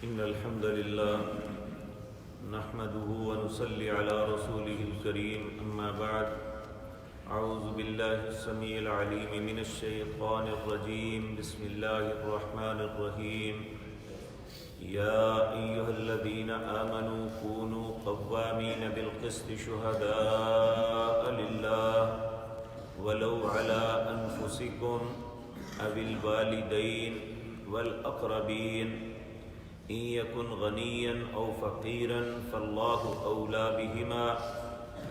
إن الحمد لله نحمده ونصلي على رسوله الكريم أما بعد أعوذ بالله السميع العليم من الشيطان الرجيم بسم الله الرحمن الرحيم يا أيها الذين آمنوا كونوا قوامين بالقسط شهداء لله ولو على أنفسكم أو الوالدين والأقربين إن يكن غنيا أو فقيرا فالله أولى بهما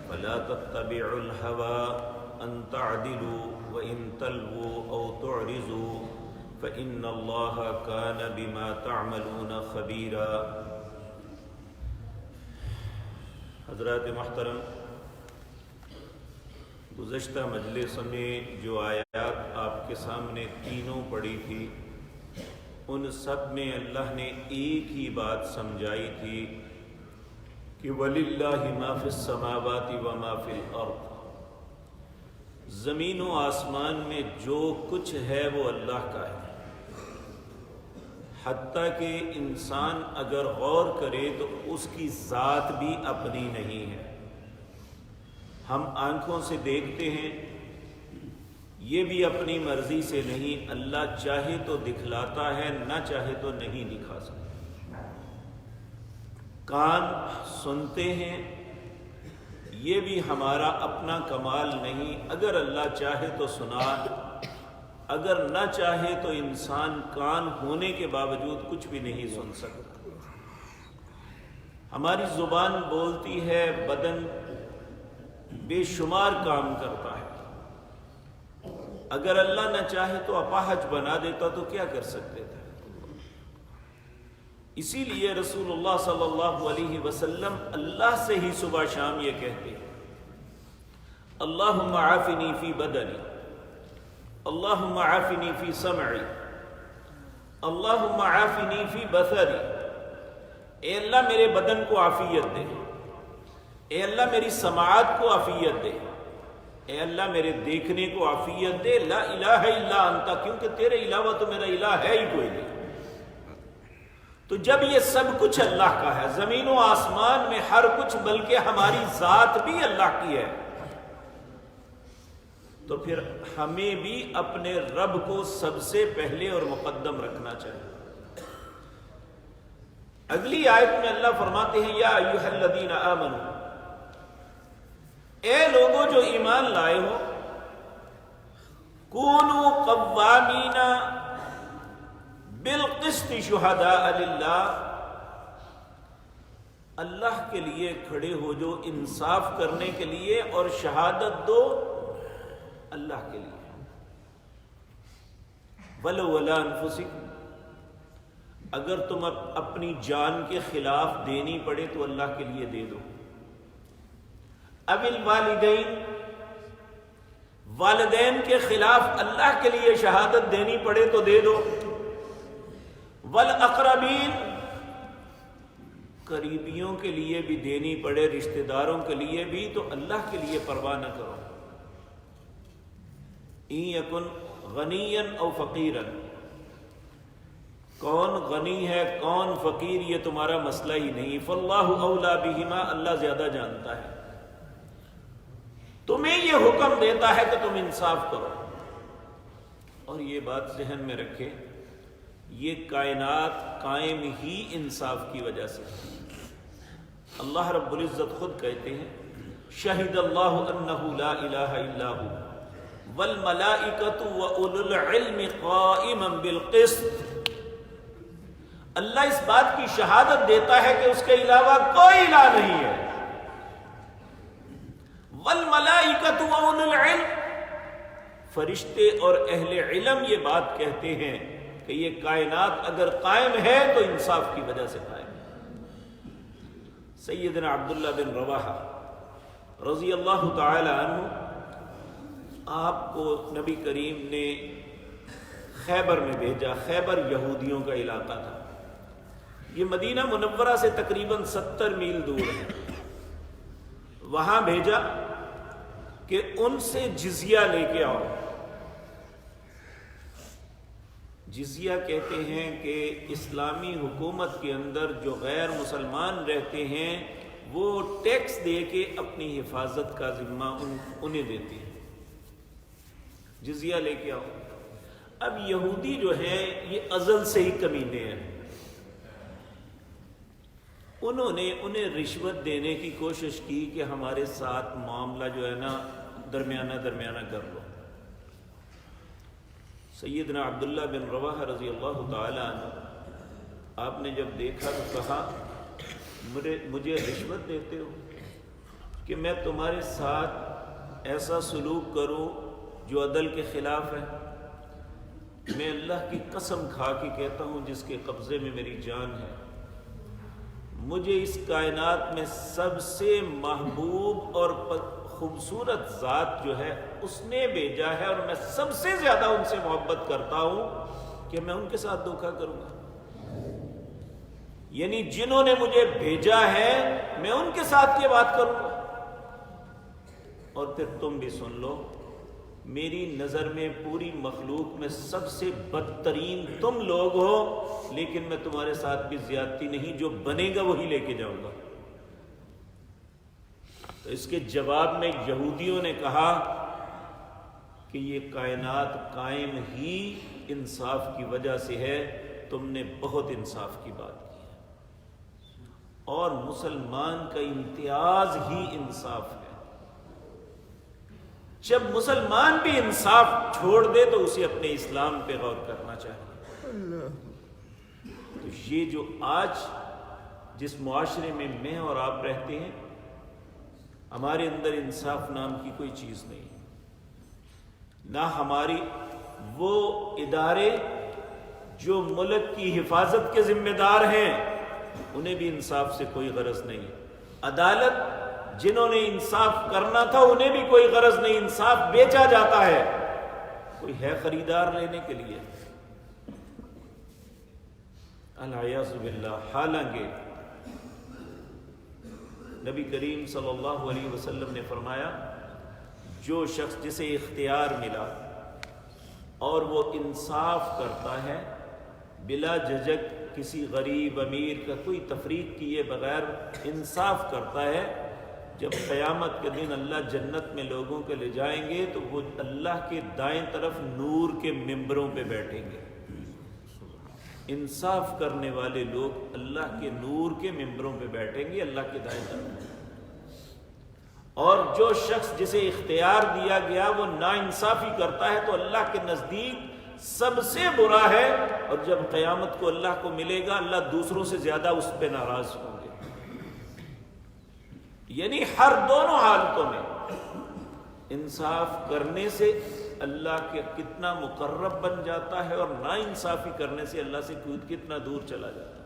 فلا تتبعوا الهوى أن تعدلوا وإن تلووا أو تعرضوا فإن الله كان بما تعملون خبيرا۔ حضرات محترم، گزشتہ مجلس میں جو آیات آپ کے سامنے تینوں پڑھی تھی، ان سب میں اللہ نے ایک ہی بات سمجھائی تھی کہ وَلِلَّهِ مَا فِي السَّمَاوَاتِ وَمَا فِي الْأَرْضِ، زمین و آسمان میں جو کچھ ہے وہ اللہ کا ہے۔ حتیٰ کہ انسان اگر غور کرے تو اس کی ذات بھی اپنی نہیں ہے۔ ہم آنکھوں سے دیکھتے ہیں، یہ بھی اپنی مرضی سے نہیں، اللہ چاہے تو دکھلاتا ہے، نہ چاہے تو نہیں دکھا سکتا۔ کان سنتے ہیں، یہ بھی ہمارا اپنا کمال نہیں، اگر اللہ چاہے تو سنا، اگر نہ چاہے تو انسان کان ہونے کے باوجود کچھ بھی نہیں سن سکتا۔ ہماری زبان بولتی ہے، بدن بے شمار کام کرتا ہے، اگر اللہ نہ چاہے تو اپاہج بنا دیتا تو کیا کر سکتے تھے؟ اسی لیے رسول اللہ صلی اللہ علیہ وسلم اللہ سے ہی صبح شام یہ کہتے ہیں، اللہم عافنی فی بدنی، اللہم عافنی فی سمعی، اللہم عافنی فی بصری۔ اے اللہ میرے بدن کو عافیت دے، اے اللہ میری سماعت کو عافیت دے، اے اللہ میرے دیکھنے کو عافیت دے، لا الہ الا انت، کیونکہ تیرے علاوہ تو میرا الہ ہے ہی کوئی نہیں۔ تو جب یہ سب کچھ اللہ کا ہے، زمین و آسمان میں ہر کچھ، بلکہ ہماری ذات بھی اللہ کی ہے، تو پھر ہمیں بھی اپنے رب کو سب سے پہلے اور مقدم رکھنا چاہیے۔ اگلی آیت میں اللہ فرماتے ہیں، یا ایھا الذین آمنوا، اے لوگوں جو ایمان لائے ہو، کونوا قوامین بالقسط شہداء للہ، اللہ کے لیے کھڑے ہو جو انصاف کرنے کے لیے، اور شہادت دو اللہ کے لیے۔ وَلَوْ عَلَىٰ أَنفُسِكُمْ، اگر تم اپنی جان کے خلاف دینی پڑے تو اللہ کے لیے دے دو۔ اب الوالدین، والدین کے خلاف اللہ کے لیے شہادت دینی پڑے تو دے دو۔ والاقربین، قریبیوں کے لیے بھی دینی پڑے، رشتہ داروں کے لیے بھی، تو اللہ کے لیے پرواہ نہ کرو۔ ان یکن غنیا او فقیرا، کون غنی ہے کون فقیر یہ تمہارا مسئلہ ہی نہیں، فاللہ اولی بہما، اللہ زیادہ جانتا ہے۔ تمہیں یہ حکم دیتا ہے کہ تم انصاف کرو، اور یہ بات ذہن میں رکھے، یہ کائنات قائم ہی انصاف کی وجہ سے۔ اللہ رب العزت خود کہتے ہیں، شہد اللہ انہ لا الہ الا ہو والملائکۃ واولو العلم قائما بالقسط۔ اللہ اس بات کی شہادت دیتا ہے کہ اس کے علاوہ کوئی الہ نہیں ہے۔ والملائکۃ واولو العلم، فرشتے اور اہل علم یہ بات کہتے ہیں کہ یہ کائنات اگر قائم ہے تو انصاف کی وجہ سے قائم ہے۔ سیدنا عبداللہ بن رواحہ رضی اللہ تعالی عنہ، آپ کو نبی کریم نے خیبر میں بھیجا۔ خیبر یہودیوں کا علاقہ تھا، یہ مدینہ منورہ سے تقریباً 70 میل دور ہے۔ وہاں بھیجا کہ ان سے جزیہ لے کے آؤ۔ جزیہ کہتے ہیں کہ اسلامی حکومت کے اندر جو غیر مسلمان رہتے ہیں وہ ٹیکس دے کے اپنی حفاظت کا ذمہ انہیں دیتے ہیں، جزیہ لے کے آؤ۔ اب یہودی جو ہیں یہ ازل سے ہی کمینے ہیں، انہیں رشوت دینے کی کوشش کی کہ ہمارے ساتھ معاملہ جو ہے نا درمیانہ کر لو۔ سیدنا عبداللہ بن رواحہ رضی اللہ تعالی عنہ آپ نے جب دیکھا تو کہا مجھے رشوت دیتے ہو کہ میں تمہارے ساتھ ایسا سلوک کروں جو عدل کے خلاف ہے؟ میں اللہ کی قسم کھا کے کہتا ہوں جس کے قبضے میں میری جان ہے، مجھے اس کائنات میں سب سے محبوب اور خوبصورت ذات جو ہے اس نے بھیجا ہے، اور میں سب سے زیادہ ان سے محبت کرتا ہوں کہ میں ان کے ساتھ دھوکہ کروں گا؟ یعنی جنہوں نے مجھے بھیجا ہے میں ان کے ساتھ یہ بات کروں گا؟ اور پھر تم بھی سن لو، میری نظر میں پوری مخلوق میں سب سے بدترین تم لوگ ہو، لیکن میں تمہارے ساتھ بھی زیادتی نہیں، جو بنے گا وہی لے کے جاؤں گا۔ تو اس کے جواب میں یہودیوں نے کہا کہ یہ کائنات قائم ہی انصاف کی وجہ سے ہے، تم نے بہت انصاف کی بات کی ہے، اور مسلمان کا امتیاز ہی انصاف ہے۔ جب مسلمان بھی انصاف چھوڑ دے تو اسے اپنے اسلام پہ غور کرنا چاہیے۔ تو یہ جو آج جس معاشرے میں میں اور آپ رہتے ہیں، ہمارے اندر انصاف نام کی کوئی چیز نہیں، نہ ہماری وہ ادارے جو ملک کی حفاظت کے ذمہ دار ہیں انہیں بھی انصاف سے کوئی غرض نہیں، عدالت جنہوں نے انصاف کرنا تھا انہیں بھی کوئی غرض نہیں، انصاف بیچا جاتا ہے، کوئی ہے خریدار لینے کے لیے؟ العیاذ باللہ۔ حالانکہ نبی کریم صلی اللہ علیہ وسلم نے فرمایا جو شخص جسے اختیار ملا اور وہ انصاف کرتا ہے بلا جھجک، کسی غریب امیر کا کوئی تفریق کیے بغیر انصاف کرتا ہے، جب قیامت کے دن اللہ جنت میں لوگوں کو لے جائیں گے تو وہ اللہ کے دائیں طرف نور کے ممبروں پہ بیٹھیں گے۔ انصاف کرنے والے لوگ اللہ کے نور کے ممبروں پہ بیٹھیں گے، اللہ کے دائیں طرف۔ اور جو شخص جسے اختیار دیا گیا وہ ناانصافی کرتا ہے تو اللہ کے نزدیک سب سے برا ہے، اور جب قیامت کو اللہ کو ملے گا اللہ دوسروں سے زیادہ اس پہ ناراض ہوں گے۔ یعنی ہر دونوں حالتوں میں انصاف کرنے سے اللہ کے کتنا مقرب بن جاتا ہے، اور ناانصافی کرنے سے اللہ سے کتنا دور چلا جاتا ہے۔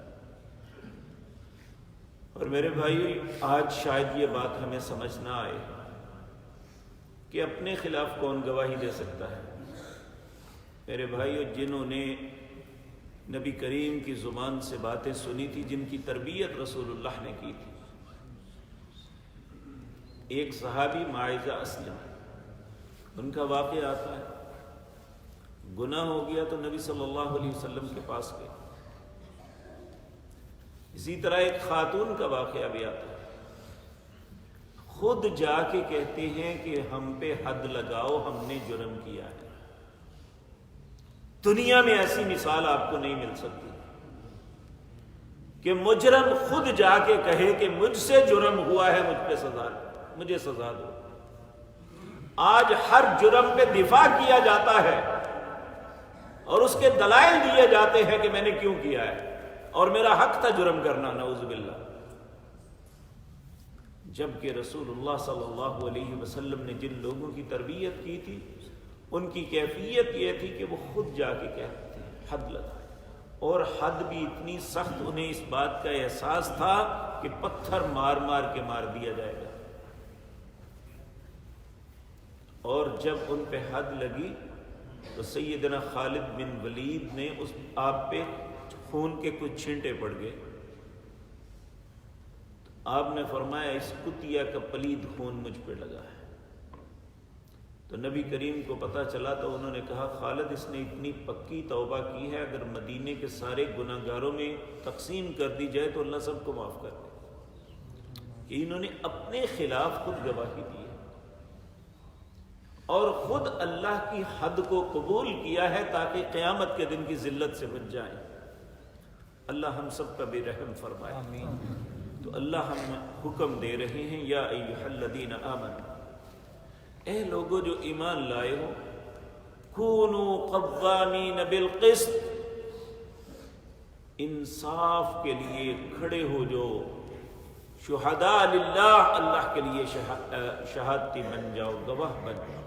اور میرے بھائی آج شاید یہ بات ہمیں سمجھ نہ آئے کہ اپنے خلاف کون گواہی دے سکتا ہے۔ میرے بھائیو، جنہوں نے نبی کریم کی زبان سے باتیں سنی تھی، جن کی تربیت رسول اللہ نے کی تھی، ایک صحابی معاذہ اسلم، ان کا واقعہ آتا ہے، گناہ ہو گیا تو نبی صلی اللہ علیہ وسلم کے پاس گئے۔ اسی طرح ایک خاتون کا واقعہ بھی آتا ہے، خود جا کے کہتے ہیں کہ ہم پہ حد لگاؤ، ہم نے جرم کیا ہے۔ دنیا میں ایسی مثال آپ کو نہیں مل سکتی کہ مجرم خود جا کے کہے کہ مجھ سے جرم ہوا ہے، مجھے سزا دو۔ آج ہر جرم پہ دفاع کیا جاتا ہے اور اس کے دلائل دیے جاتے ہیں کہ میں نے کیوں کیا ہے اور میرا حق تھا جرم کرنا، نعوذ باللہ۔ جبکہ رسول اللہ صلی اللہ علیہ وسلم نے جن لوگوں کی تربیت کی تھی ان کی کیفیت یہ تھی کہ وہ خود جا کے کہتے تھے حد لگا، اور حد بھی اتنی سخت، انہیں اس بات کا احساس تھا کہ پتھر مار مار کے مار دیا جائے گا۔ اور جب ان پہ حد لگی تو سیدنا خالد بن ولید نے اس آپ پہ خون کے کچھ چھینٹے پڑ گئے۔ آپ نے فرمایا اس کتیا کا پلید خون مجھ پہ لگا ہے۔ تو نبی کریم کو پتہ چلا تو انہوں نے کہا خالد اس نے اتنی پکی توبہ کی ہے، اگر مدینے کے سارے گناہ گاروں میں تقسیم کر دی جائے تو اللہ سب کو معاف کر دے، کہ انہوں نے اپنے خلاف خود گواہی دی ہے اور خود اللہ کی حد کو قبول کیا ہے تاکہ قیامت کے دن کی ذلت سے بچ جائیں۔ اللہ ہم سب کا بھی رحم فرمائے۔ آمین۔ تو اللہ ہم حکم دے رہے ہیں یا ایھا الذین آمنوا، اے لوگو جو ایمان لائے ہو، کونوا قوامین بالقسط، انصاف کے لیے کھڑے ہو جو، شہداء للہ، اللہ کے لیے شہادتی بن جاؤ، گواہ بن جاؤ،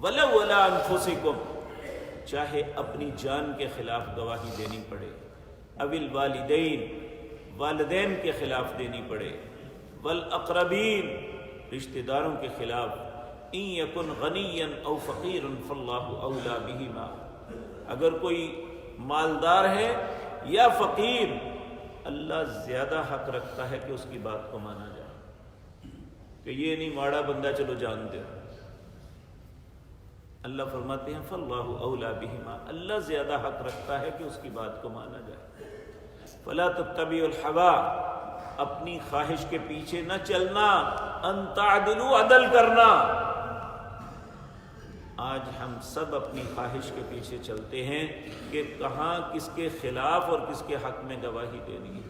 ولو علی انفسکم، چاہے اپنی جان کے خلاف گواہی دینی پڑے، او الوالدین، والدین کے خلاف دینی پڑے، والاقربین، رشتہ داروں کے خلاف، ان یکن غنیا او فقیر فاللہ اولی بہما، اگر کوئی مالدار ہے یا فقیر، اللہ زیادہ حق رکھتا ہے کہ اس کی بات کو مانا جائے، کہ یہ نہیں ماڑا بندہ چلو جان دے۔ اللہ فرماتے ہیں فاللہ اولی بہما، اللہ زیادہ حق رکھتا ہے کہ اس کی بات کو مانا جائے۔ فلا تتبعوا الہوی، اپنی خواہش کے پیچھے نہ چلنا، ان تعدلوا، عدل کرنا۔ آج ہم سب اپنی خواہش کے پیچھے چلتے ہیں کہ کہاں کس کے خلاف اور کس کے حق میں گواہی دینی ہے،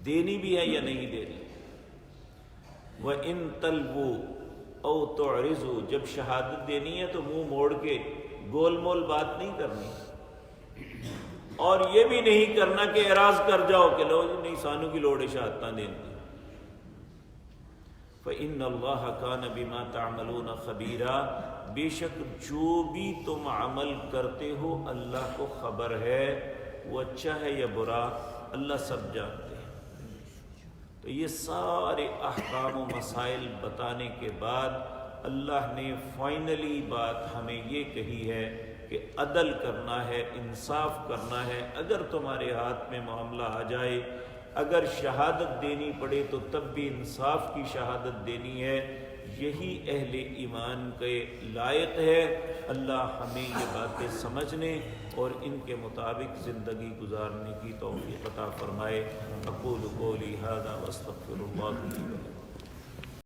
دینی بھی ہے یا نہیں دینی۔ وَإِن تَلْوُوا او تعرضوا، جب شہادت دینی ہے تو منہ موڑ کے گول مول بات نہیں کرنی، اور یہ بھی نہیں کرنا کہ اعراض کر جاؤ کہ لو نہیں سانو کی لوڑ شہادتاں دین دی۔ فَإِنَّ اللَّهَ كَانَ بِمَا تَعْمَلُونَ خَبِيرًا، بے شک جو بھی تم عمل کرتے ہو اللہ کو خبر ہے، وہ اچھا ہے یا برا اللہ سب جانتے ہیں۔ تو یہ سارے احکام و مسائل بتانے کے بعد اللہ نے فائنلی بات ہمیں یہ کہی ہے کہ عدل کرنا ہے، انصاف کرنا ہے۔ اگر تمہارے ہاتھ میں معاملہ آ جائے، اگر شہادت دینی پڑے تو تب بھی انصاف کی شہادت دینی ہے، یہی اہل ایمان کے لائق ہے۔ اللہ ہمیں یہ باتیں سمجھنے اور ان کے مطابق زندگی گزارنے کی توفیق عطا فرمائے۔ اقول قولی ھذا واستغفر اللہ لی ولکم۔